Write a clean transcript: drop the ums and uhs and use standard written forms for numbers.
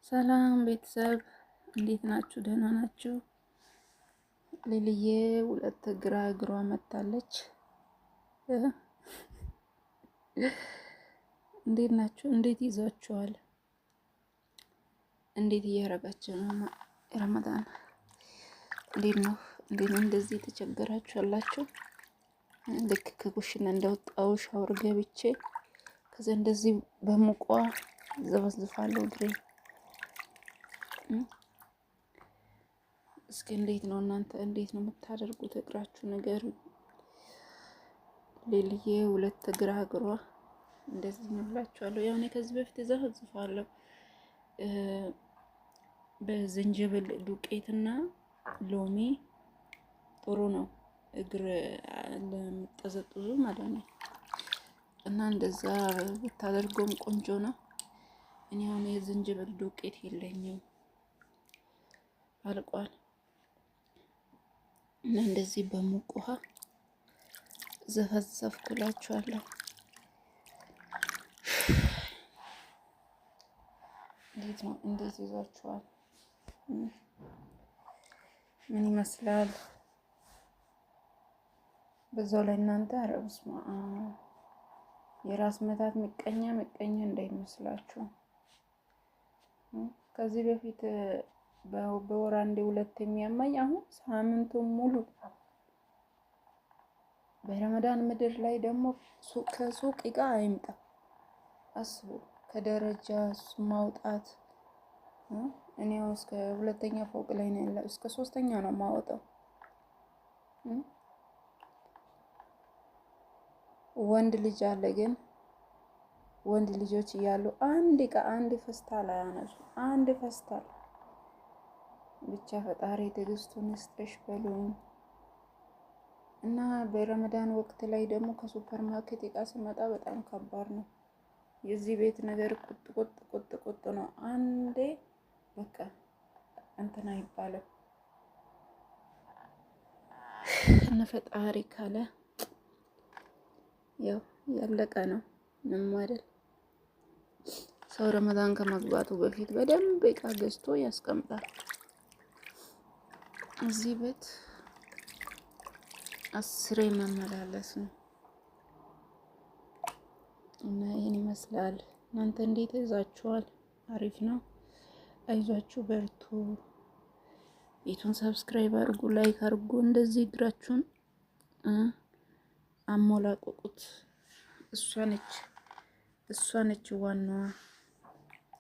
ሰላም ቤተሰብ እንዴት ናችሁ? ደህና ናችሁ? ሊልዬ ሁለት እግሯ መታለች። እንዴት ናችሁ? እንዴት ይዟችኋል? እንዴት እያረጋችሁ ነው? ረመዳን እንዴት ነው? እንደዚህ ተቸገራችሁ አላችሁ? ልክ ከኩሽና እንደወጣው ሻወር ገብቼ ከዛ እንደዚህ በሙቋ ዘበዝፋለሁ እግሬ። እስኪ እንዴት ነው እናንተ እንዴት ነው የምታደርጉት? እግራችሁ ነገር ሌሊዬ ሁለት እግሯ እንደዚህ ነው ብላችኋለሁ። ያው እኔ ከዚህ በፊት ዘፈዝፋለሁ በዝንጅብል ዱቄትና ሎሚ ጥሩ ነው እግር ለምትጠዘጥዙ ማለት ነው። እና እንደዛ ብታደርገውም ቆንጆ ነው። እኔ አሁን የዝንጅብል ዱቄት የለኝም አልቋል። እና እንደዚህ በሙቅ ውሃ ዘፈዘፍኩላችኋለሁ። እንዴት ነው? እንዴት ይዟችኋል? ምን ይመስላል? በዛው ላይ እናንተ አረብስማ የራስ መታት ምቀኛ እንዳይመስላችሁ። ከዚህ በፊት በወር አንዴ ሁለት የሚያማኝ አሁን ሳምንቱን ሙሉ በረመዳን ምድር ላይ ደግሞ ከሱቅ እቃ አይምጣ። አስቡ፣ ከደረጃ ማውጣት። እኔው እስከ ሁለተኛ ፎቅ ላይ ነው ያለው፣ እስከ ሶስተኛ ነው ማወጣው። ወንድ ልጅ አለ፣ ግን ወንድ ልጆች እያሉ አንድ እቃ አንድ ፈስታል አያነሱ። አንድ ፈስታል ብቻ ፈጣሪ ትዕግስቱን ይስጥሽ በሉኝ። እና በረመዳን ወቅት ላይ ደግሞ ከሱፐር ማርኬት እቃ ሲመጣ በጣም ከባድ ነው። የዚህ ቤት ነገር ቁጥ ነው። አንዴ በቃ እንትና ይባላል እና ፈጣሪ ካለ ያው ያለቀ ነው። ምንም አይደል። ሰው ረመዳን ከመግባቱ በፊት በደንብ እቃ ገዝቶ ያስቀምጣል። እዚህ ቤት አስሬ መመላለስ ነው እና ይሄን ይመስላል። እናንተ እንዴት ይዛችኋል? አሪፍ ነው። አይዟችሁ፣ በርቱ። ቤቱን ሰብስክራይብ አድርጉ፣ ላይክ አድርጉ። እንደዚህ እግራችሁን አሞላቁቁት። እሷ ነች ዋናዋ።